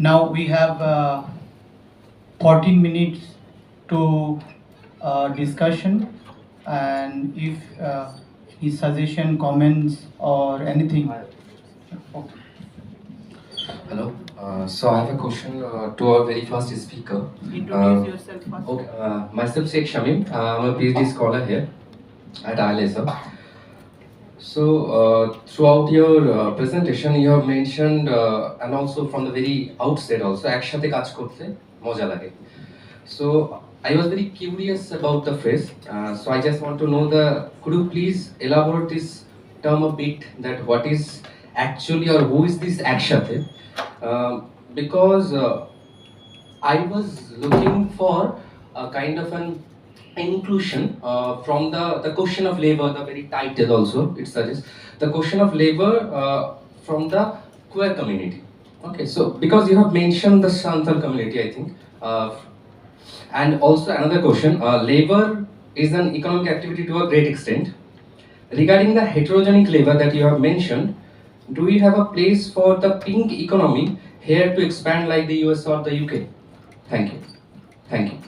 Now we have 14 minutes to discussion, and if any suggestion, comments, or anything. Okay. Hello. So I have a question to our very first speaker. Introduce yourself first. Okay. Myself Sheikh Shamim. I'm a PhD scholar here at ILSR. So throughout your presentation, you have mentioned, and also from the very outset, also একসাথে কাজ করতে মজা লাগে. So I was very curious about the phrase. So I just want to know could you please elaborate this term a bit, that what is actually, or who is this একসাথে? Because I was looking for a kind of an inclusion from the question of labor, the very title also, it suggests the question of labor from the queer community. Okay, so because you have mentioned the Santhal community, I think, and also another question, labor is an economic activity to a great extent. Regarding the heterogenic labor that you have mentioned, do we have a place for the pink economy here to expand like the US or the UK? Thank you. Thank you.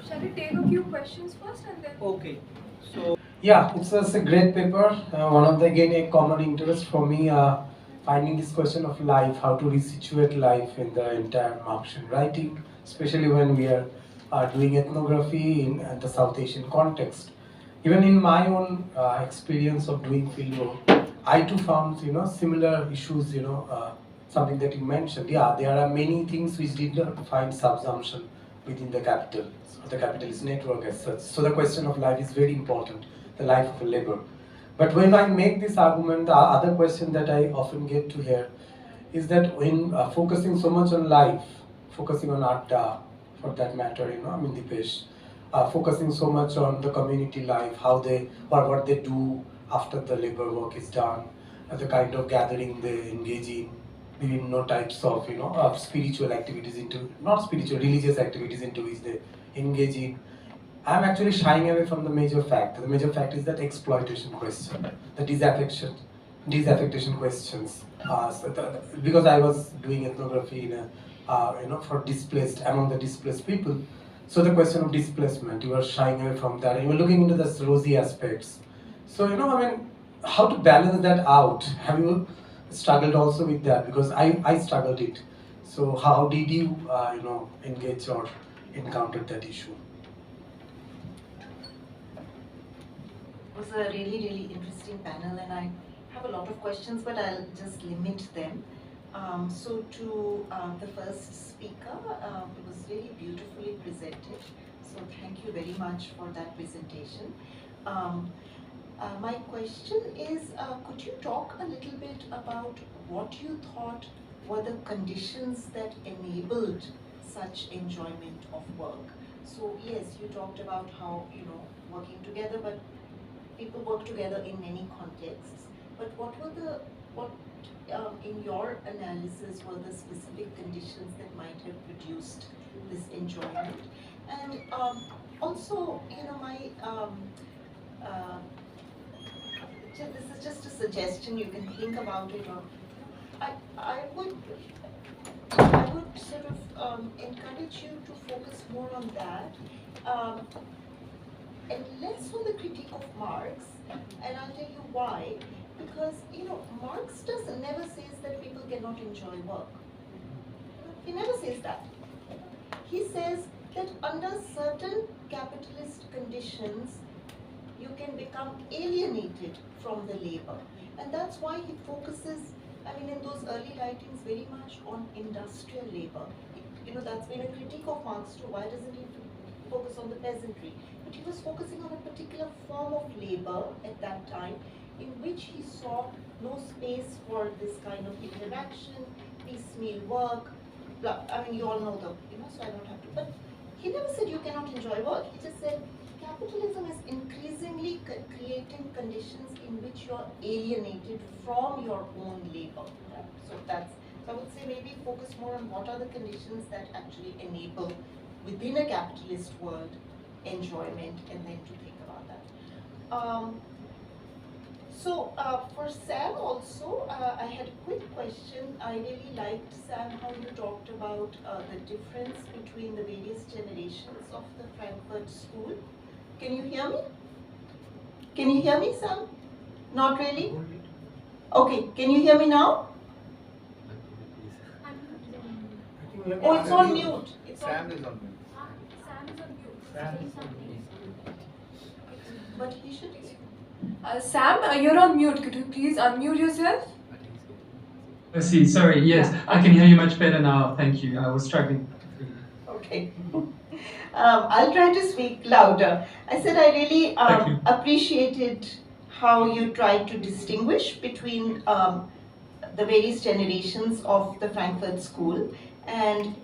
Shall we take a few questions first and then? Okay. So Yeah, it's a great paper. One of the, again, a common interest for me, finding this question of life, how to resituate life in the entire Marxian writing, especially when we are doing ethnography in the South Asian context. Even in my own experience of doing fieldwork, I too found similar issues. Something that you mentioned. Yeah, there are many things which did not find subsumption within the capital, so the capitalist network as such. So the question of life is very important, the life of a labor. But when I make this argument, the other question that I often get to hear is that when focusing so much on life, focusing on Adda, for that matter, I mean Dipesh, focusing so much on the community life, how they, or what they do after the labor work is done, the kind of gathering they engage in, no types of of spiritual activities into, not spiritual, religious activities into which they engage in. I'm actually shying away from the major fact. The major fact is that exploitation question, the disaffectation questions. Because I was doing ethnography in for displaced, among the displaced people. So the question of displacement, you are shying away from that, and you are looking into the rosy aspects. So I mean, how to balance that out? Have you struggled also with that? Because I struggled it. So how did you engage or encounter that issue? It was a really, really interesting panel, and I have a lot of questions, but I'll just limit them. So to the first speaker, it was really beautifully presented. So thank you very much for that presentation. My question is, could you talk a little bit about what you thought were the conditions that enabled such enjoyment of work? So yes, you talked about how, working together, but people work together in many contexts. But what were in your analysis, were the specific conditions that might have produced this enjoyment? And also, my this is just a suggestion. You can think about it, or I would sort of encourage you to focus more on that. And less on the critique of Marx, and I'll tell you why. Because Marx never says that people cannot enjoy work. He never says that. He says that under certain capitalist conditions, you can become alienated from the labor, and that's why he focuses, in those early writings, very much on industrial labor. That's been a critique of Marx too. Why doesn't he focus on the peasantry? But he was focusing on a particular form of labor at that time, in which he saw no space for this kind of interaction, piecemeal work. You all know so I don't have to. But he never said you cannot enjoy work. He just said capitalism is increasingly creating conditions in which you're alienated from your own labor. Right? So I would say maybe focus more on what are the conditions that actually enable, within a capitalist world, enjoyment, and then to think about that. So for Sam also, I had a quick question. I really liked, Sam, how you talked about the difference between the various generations of the Frankfurt School. Can you hear me? Can you hear me, Sam? Not really? Okay, can you hear me now? Oh, it's on mute. Sam is on mute. Sam is on mute. Sam Saying is on something. But he should. Sam, you're on mute. Could you please unmute yourself? I see. Sorry. Yes, Yeah. I can hear you much better now. Thank you. I was struggling. Okay. I'll try to speak louder. I said I really Thank you. appreciated how you tried to distinguish between the various generations of the Frankfurt School. And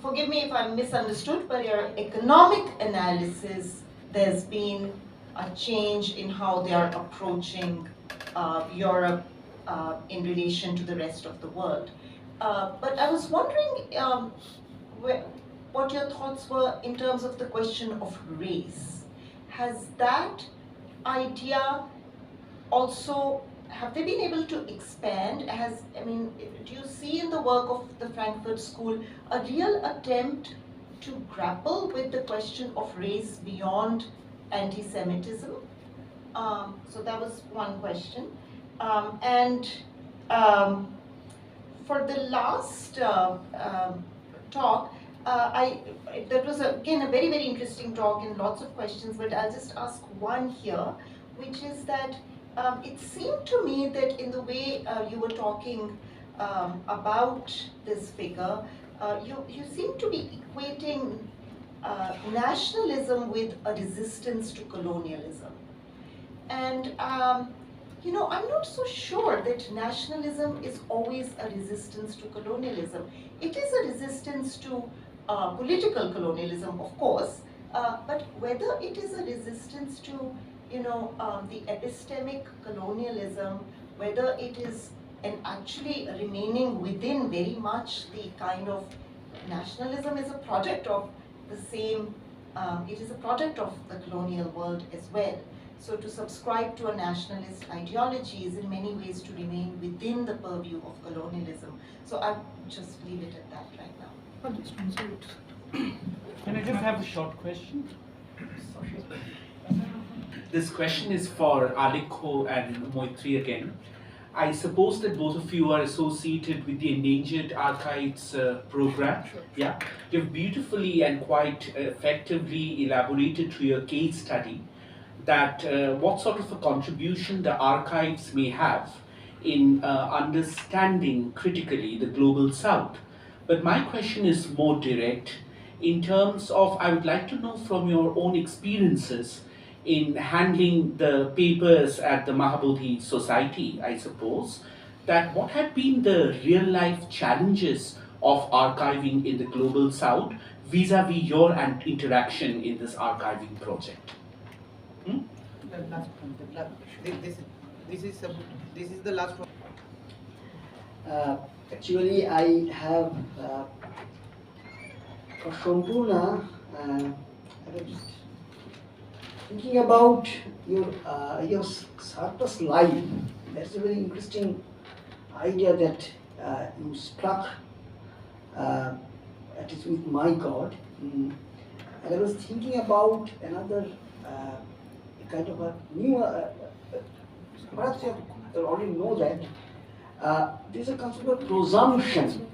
forgive me if I'm misunderstood, but your economic analysis, there's been a change in how they are approaching Europe in relation to the rest of the world. But I was wondering what your thoughts were in terms of the question of race. Has that idea also, have they been able to expand? Do you see in the work of the Frankfurt School a real attempt to grapple with the question of race beyond anti-Semitism? So that was one question. For the last talk, that was again a very, very interesting talk and lots of questions, but I'll just ask one here, which is that it seemed to me that in the way you were talking about this figure, you seem to be equating nationalism with a resistance to colonialism. And I'm not so sure that nationalism is always a resistance to colonialism. It is a resistance to political colonialism, of course, but whether it is a resistance to, the epistemic colonialism, whether it is actually remaining within very much the kind of nationalism is a product of the same, it is a product of the colonial world as well. So to subscribe to a nationalist ideology is in many ways to remain within the purview of colonialism. So I'll just leave it at that right now. I'll just answer it. Can I just have a short question? This question is for Aliko and Moitri again. I suppose that both of you are associated with the Endangered Archives program. Yeah, you've beautifully and quite effectively elaborated through your case study that what sort of a contribution the archives may have in understanding critically the global south. But my question is more direct in terms of, I would like to know from your own experiences in handling the papers at the Mahabodhi Society, I suppose, that what have been the real life challenges of archiving in the global south vis-a-vis your interaction in this archiving project? The last one. This is the last one. Actually, I have for Sampurna, I was just thinking about your surplus life. That's a very interesting idea that you struck. That is with my God. And I was thinking about another kind of a new, perhaps you already know that, there's a concept of presumption.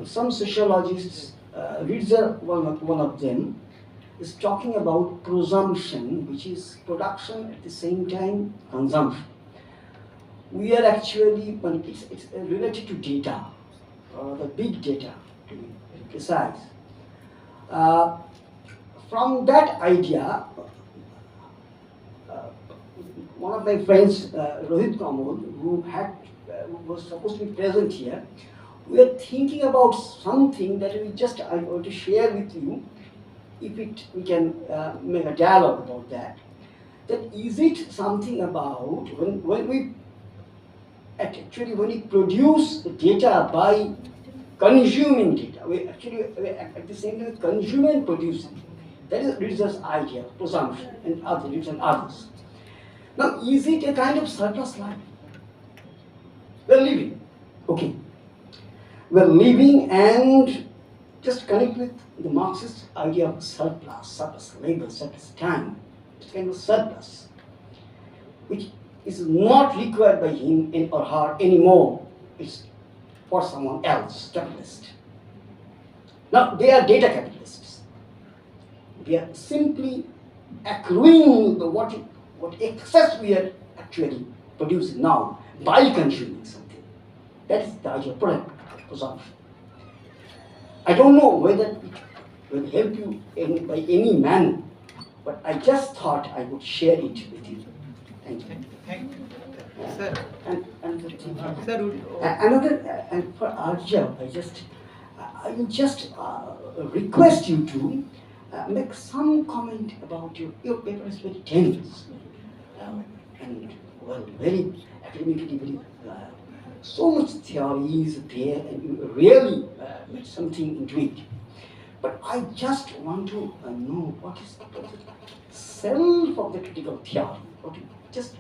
Some sociologists, Ritzer, one of them, is talking about presumption, which is production at the same time consumption. We are actually, it's related to data, the big data, to be precise. From that idea, one of my friends, Rohit Kamal, who was supposed to be present here, we are thinking about something that I want to share with you, if we can make a dialogue about that. That is it something about when we produce data by consuming data, we at the same time consuming and producing. That is Ritser's idea, presumption, and others. Now, is it a kind of surplus life? We're living, okay. We're living and just connect with the Marxist idea of surplus labor, surplus time. It's kind of surplus, which is not required by him or her anymore. It's for someone else, capitalist. Now, they are data capitalists. They are simply accruing what excess we are actually producing now by consuming something. That is the idea of product presumption. I don't know whether it will help you by any manner, but I just thought I would share it with you. Thank you. Thank you. Sir. And another thing. Sir, And for Arja, I will just request you to make some comment about your paper is very dense and well, very academically very so much theories there, and you really made something into it. But I just want to know what is the self of the critical theory. Just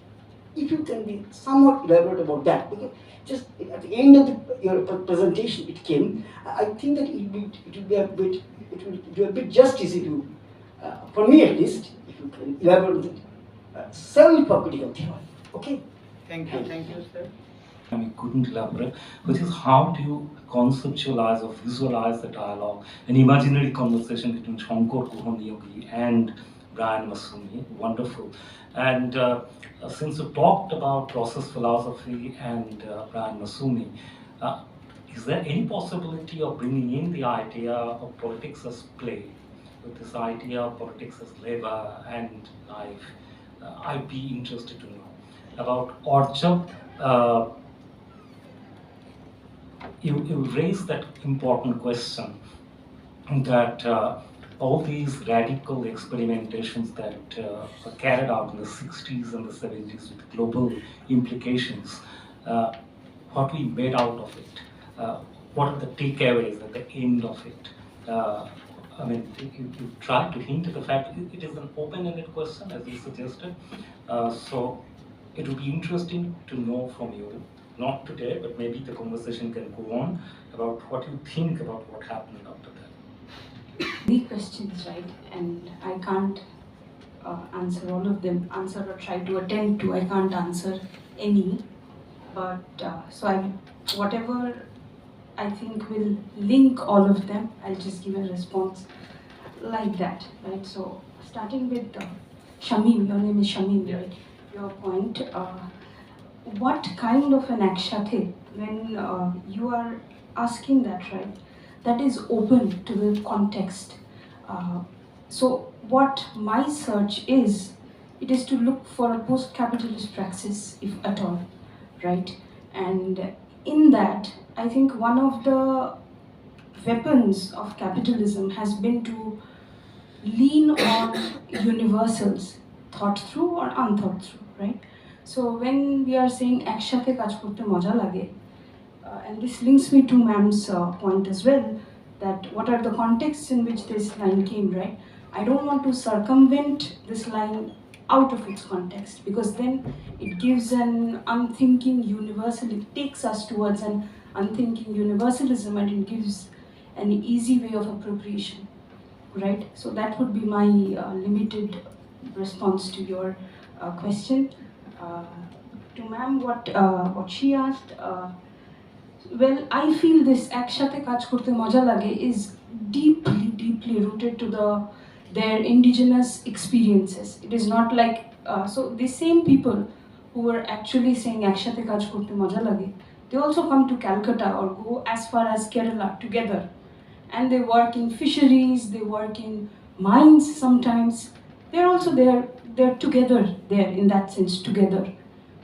if you can be somewhat elaborate about that, because just at the end of your presentation it came. I think that it will do a bit justice if you, for me at least, if you can elaborate the self of critical theory. Okay. thank you, sir. I couldn't elaborate, which is how do you conceptualize or visualize the dialogue, an imaginary conversation between Shankar Kuhan Yogi and Brian Masumi, wonderful. And since you talked about process philosophy and Brian Masumi, is there any possibility of bringing in the idea of politics as play, with this idea of politics as labor and life? I'd be interested to know about Orchard. You raised that important question that all these radical experimentations that were carried out in the 60s and the 70s with global implications, what we made out of it, what are the takeaways at the end of it? I mean, you tried to hint at the fact it is an open-ended question, as you suggested. So it would be interesting to know from you, not today, but maybe the conversation can go on about what you think about what happened after that. The questions, right? And I can't answer all of them, or try to attempt to. I can't answer any. But so whatever I think will link all of them, I'll just give a response like that, right? So starting with Shamim, your name is Shamim, right? Your point. What kind of an akshate, when you are asking that, right, that is open to the context. So what my search is, it is to look for a post-capitalist praxis, if at all, right? And in that, I think one of the weapons of capitalism has been to lean on universals, thought through or unthought through, right? So when we are saying ekshate kaj korte moja lage, and this links me to ma'am's point as well, that what are the contexts in which this line came, right? I don't want to circumvent this line out of its context, because then it gives an unthinking universal, it takes us towards an unthinking universalism, and it gives an easy way of appropriation, right? So that would be my limited response to your question. To ma'am, what she asked, well, I feel this ekshate kaj korte moja lage is deeply rooted to their indigenous experiences. It is not like, so the same people who were actually saying ekshate kaj korte moja lage, they also come to Calcutta or go as far as Kerala together. And they work in fisheries, they work in mines sometimes. They're also there, they're together there in that sense, together.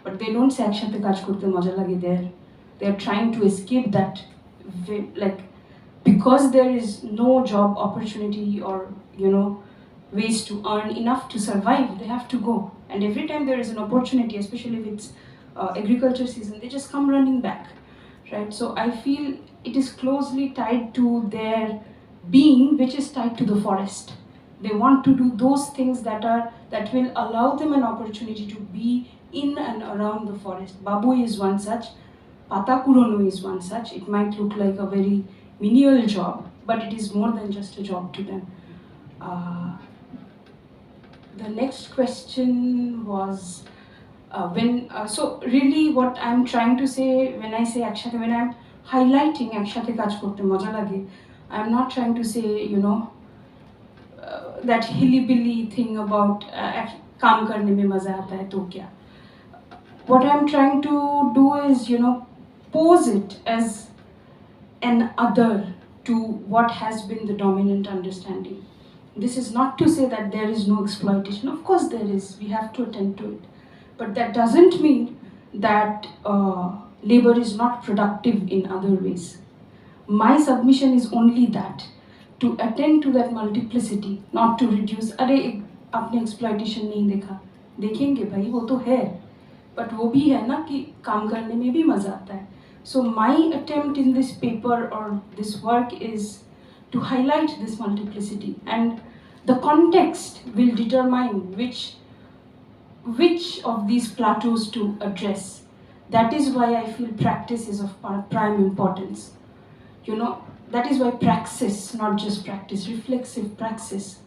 But they don't say ekshate kaj korte moja lage there. They're trying to escape that, like, because there is no job opportunity or, ways to earn enough to survive, they have to go. And every time there is an opportunity, especially if it's agriculture season, they just come running back, right? So I feel it is closely tied to their being, which is tied to the forest, They want to do those things that will allow them an opportunity to be in and around the forest. Babu is one such, Patakurono is one such. It might look like a very menial job, but it is more than just a job to them. The next question was so really what I'm trying to say when I say ekshate, when I'm highlighting ekshate kaj korte moja lage, I'm not trying to say, you know, that hilly-billy thing about काम करने में मजा आता है तो क्या. What I'm trying to do is, you know, pose it as an other to what has been the dominant understanding. This is not to say that there is no exploitation. Of course there is. We have to attend to it. But that doesn't mean that labor is not productive in other ways. My submission is only that, to attend to that multiplicity, not to reduce. अरे आपने exploitation नहीं देखा, देखेंगे भाई, वो तो है, but वो भी है ना कि काम करने में भी मजा आता है. So my attempt in this paper or this work is to highlight this multiplicity, and the context will determine which of these plateaus to address. That is why I feel practice is of prime importance. You know, that is why praxis, not just practice, reflexive praxis.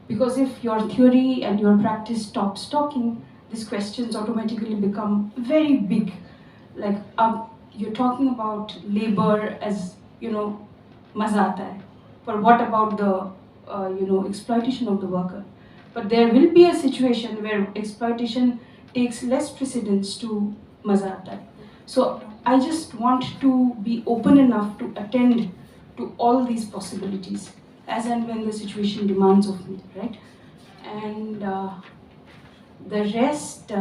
Because if your theory and your practice stops talking, these questions automatically become very big. Like you're talking about labor as, you know, maza aata hai. But what about the, you know, exploitation of the worker? But there will be a situation where exploitation takes less precedence to maza aata hai. So I just want to be open enough to attend to all these possibilities as and when the situation demands of me, right? And the rest,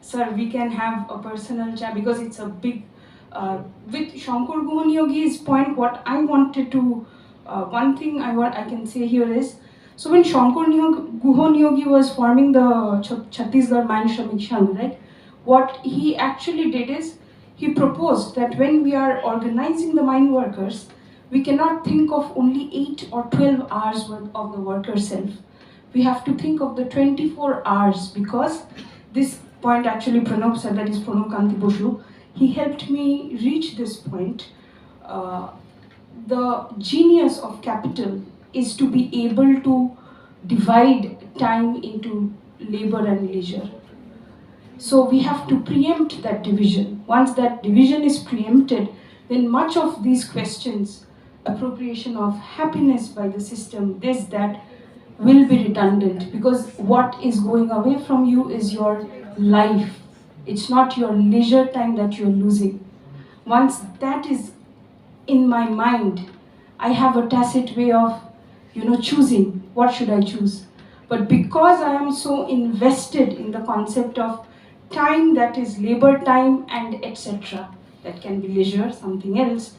sir, we can have a personal chat because it's a big, with Shankar Guhan Yogi's point, what I wanted to, one thing I can say here is, so when Shankar Guhan Yogi was forming the Chhattisgarh Mine Shramik Sangh, right? What he actually did is, he proposed that when we are organizing the mine workers, we cannot think of only 8 or 12 hours worth of the worker self. We have to think of the 24 hours, because this point actually Pranab said, that is Pranab Kanti Boshu, he helped me reach this point. The genius of capital is to be able to divide time into labor and leisure. So we have to preempt that division. Once that division is preempted, then much of these questions, appropriation of happiness by the system, this, that, will be redundant, because what is going away from you is your life. It's not your leisure time that you're losing. Once that is in my mind, I have a tacit way of, you know, choosing. What should I choose? But because I am so invested in the concept of time that is labor time and etc., that can be leisure, something else,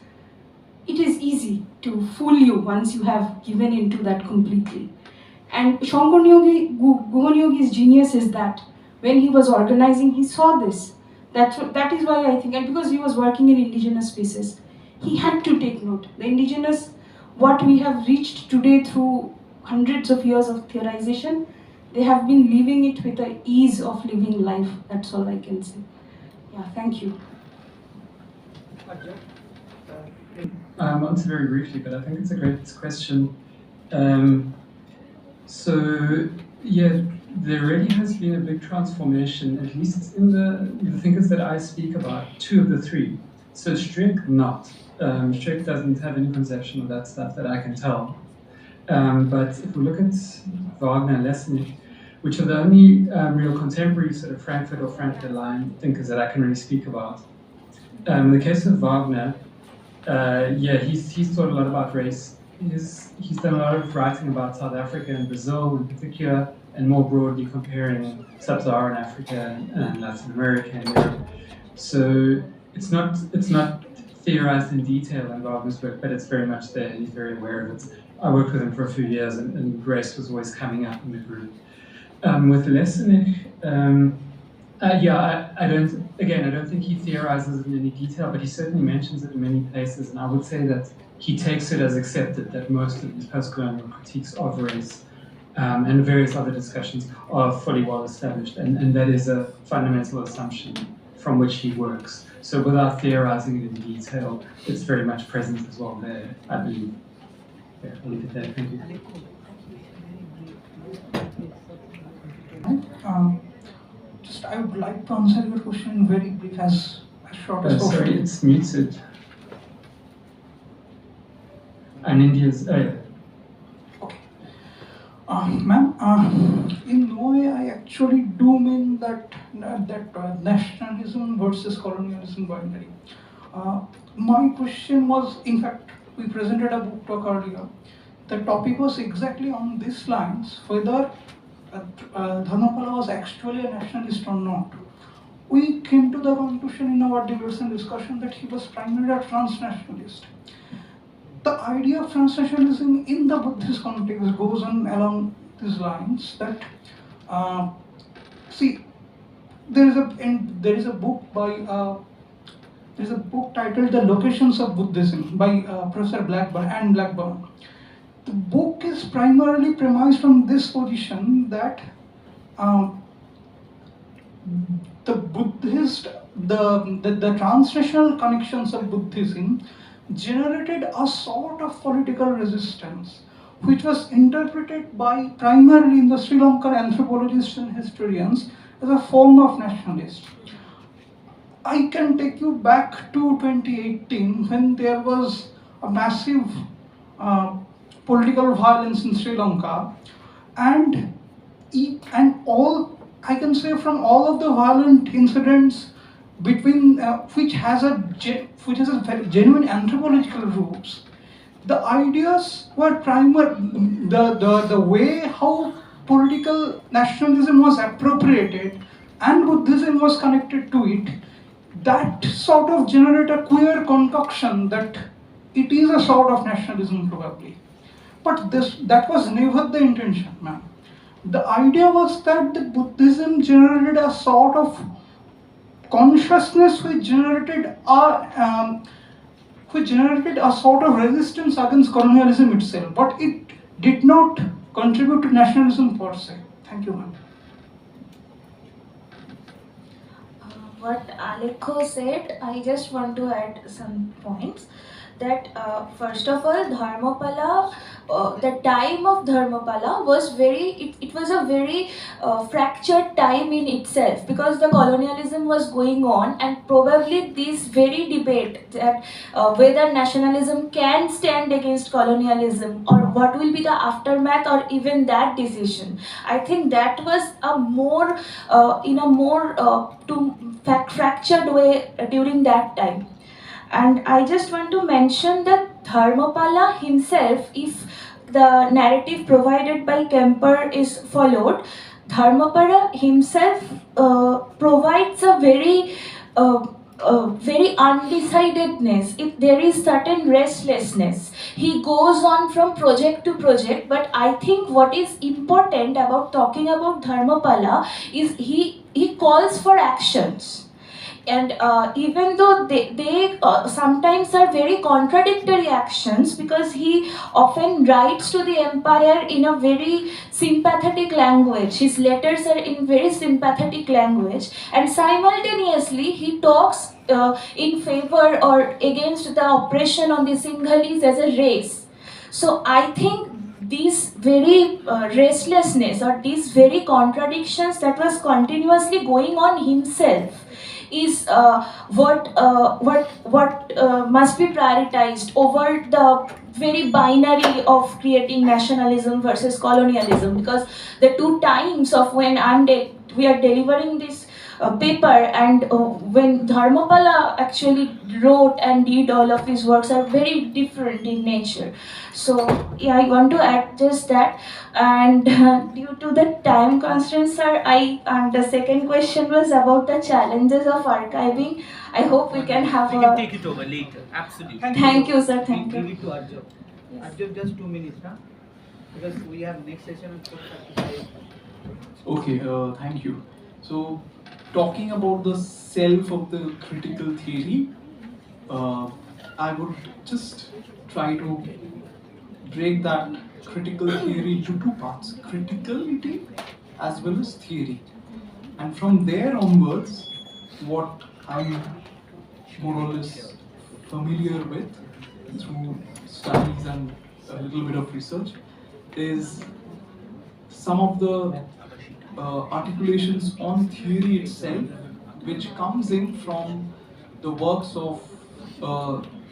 it is easy to fool you once you have given into that completely. And Shankar Guhan Yogi's genius is that when he was organizing, he saw this. That is why I think, and because he was working in indigenous spaces, he had to take note. The indigenous, what we have reached today through hundreds of years of theorization, they have been living it with the ease of living life. That's all I can say. Yeah, thank you. I'll answer very briefly, but I think it's a great question. So, yeah, there really has been a big transformation, at least in the thinkers that I speak about, 2 of the 3. So Strick, not. Strick doesn't have any conception of that stuff that I can tell. But if we look at Wagner and Lesnik, which are the only real contemporary sort of Frankfurt or Frankfurt line thinkers that I can really speak about. In the case of Wagner, yeah, he's thought a lot about race. He's done a lot of writing about South Africa and Brazil in particular, and more broadly comparing Sub-Saharan Africa and Latin America and Europe. So it's not theorized in detail in Wagner's work, but it's very much there. He's very aware of it. I worked with him for a few years, and race was always coming up in the group. With Lesnik, yeah, I don't think he theorizes in any detail, but he certainly mentions it in many places, and I would say that he takes it as accepted that most of these post-colonial critiques of race and various other discussions are fully well established, and that is a fundamental assumption from which he works. So without theorizing it in detail, it's very much present as well there, I believe. Yeah, I'll leave it there. Thank you. Just I would like to answer your question very brief, as short as possible. Sorry, it's muted. And India's. Ma'am, in no way I actually do mean that nationalism versus colonialism binary. My question was, in fact, we presented a book talk earlier. The topic was exactly on these lines, whether Dharmapala was actually a nationalist or not. We came to the conclusion in our debates and discussion that he was primarily a transnationalist. The idea of transnationalism in the Buddhist context goes on along these lines that, see, there is a book titled "The Locations of Buddhism" by Professor Blackburn. The book is primarily premised on this position that the transnational connections of Buddhism generated a sort of political resistance, which was interpreted by primarily in the Sri Lankan anthropologists and historians as a form of nationalism. I can take you back to 2018 when there was a massive political violence in Sri Lanka, and all I can say from all of the violent incidents between which has a very genuine anthropological roots. The ideas were the way how political nationalism was appropriated and Buddhism was connected to it. That sort of generate a queer concoction that it is a sort of nationalism probably. But that was never the intention, ma'am. The idea was that the Buddhism generated a sort of consciousness which generated a sort of resistance against colonialism itself, but it did not contribute to nationalism per se. Thank you, ma'am. What Alekho said, I just want to add some points. That first of all, Dharmapala, the time of Dharmapala was it was a very fractured time in itself, because the colonialism was going on, and probably this very debate that whether nationalism can stand against colonialism or what will be the aftermath or even that decision, I think that was a more in a more fractured way during that time. And I just want to mention that Dharmapala himself, if the narrative provided by Kemper is followed, Dharmapala himself provides a very undecidedness. There is certain restlessness. He goes on from project to project, but I think what is important about talking about Dharmapala is he calls for actions. And even though they sometimes are very contradictory actions, because he often writes to the empire in a very sympathetic language. His letters are in very sympathetic language, and simultaneously he talks in favor or against the oppression on the Sinhalese as a race. So I think these very restlessness or these very contradictions that was continuously going on himself is what must be prioritized over the very binary of creating nationalism versus colonialism, because the two times of when we are delivering this paper and when Dharmapala actually wrote and did all of his works are very different in nature. So yeah, I want to add just that. And due to the time constraints, sir, the second question was about the challenges of archiving. I hope we can have we can take it over later. Absolutely. Thank you, sir. Thank you. Leave it to Arjun. Yes. Arjun, just 2 minutes, huh? Because we have next session at 4:35. Okay, thank you. So, talking about the self of the critical theory, I would just try to break that critical theory into two parts, criticality as well as theory. And from there onwards, what I'm more or less familiar with through studies and a little bit of research is some of the articulations on theory itself, which comes in from the works of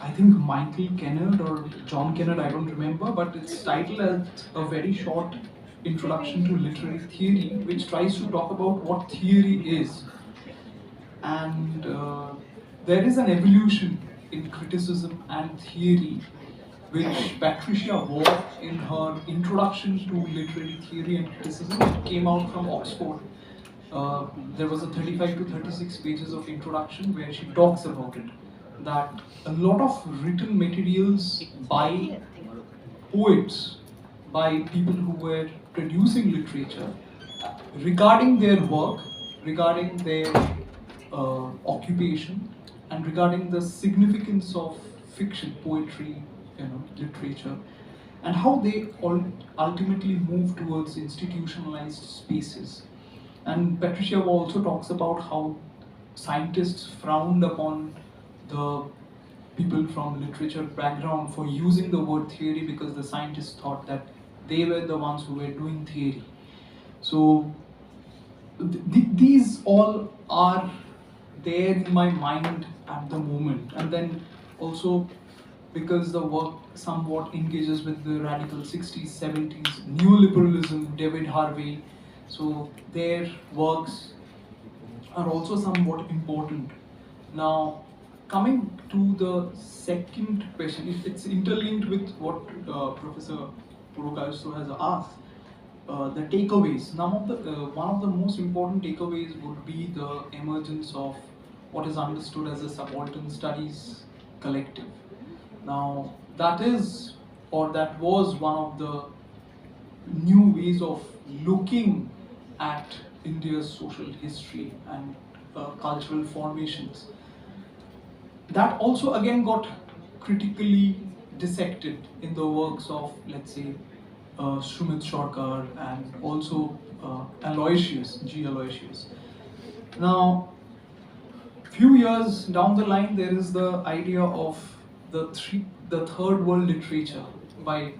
I think Michael Kennard or John Kennard, I don't remember, but it's titled as a very short introduction to literary theory, which tries to talk about what theory is. And there is an evolution in criticism and theory, which Patricia Ward, in her introduction to literary theory and criticism, it came out from Oxford. There was a 35 to 36 pages of introduction where she talks about it, that a lot of written materials by poets, by people who were producing literature, regarding their work, regarding their occupation, and regarding the significance of fiction, poetry, literature, and how they ultimately move towards institutionalized spaces. And Patricia also talks about how scientists frowned upon the people from literature background for using the word theory because the scientists thought that they were the ones who were doing theory. So these all are there in my mind at the moment. And then also because the work somewhat engages with the radical 60s, 70s, neoliberalism, David Harvey, so their works are also somewhat important. Now, coming to the second question, it's interlinked with what Professor Purokasu has asked. The takeaways. One of the most important takeaways would be the emergence of what is understood as a subaltern studies collective. Now, that is, or that was one of the new ways of looking at India's social history and cultural formations. That also again got critically dissected in the works of, let's say, Sumit Shorkar and also Aloysius, G. Aloysius. Now, few years down the line, there is the idea of the third world literature by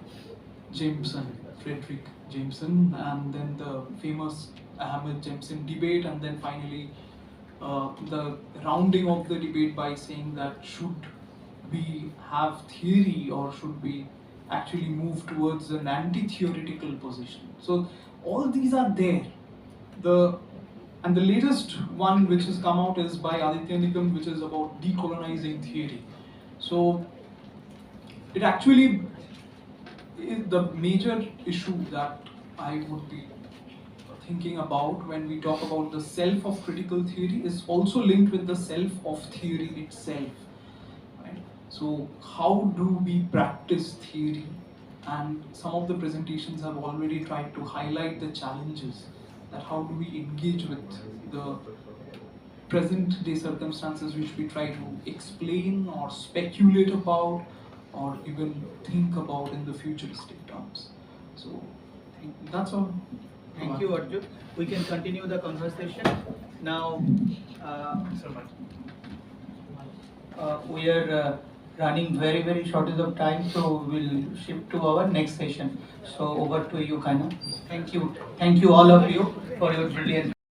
Jameson, Frederick Jameson, and then the famous Ahmed-Jameson debate, and then finally the rounding of the debate by saying that should we have theory or should we actually move towards an anti-theoretical position. So all these are there. And the latest one which has come out is by Aditya Nigam, which is about decolonizing theory. So it actually is the major issue that I would be thinking about when we talk about the self of critical theory is also linked with the self of theory itself. Right? So how do we practice theory? And some of the presentations have already tried to highlight the challenges, that how do we engage with the present day circumstances which we try to explain or speculate about or even think about in the futuristic terms. So that's all. Thank you, Arjun. We can continue the conversation. Now, we are running very shortage of time, so we'll shift to our next session. So over to you, Kana. Thank you all of you for your brilliant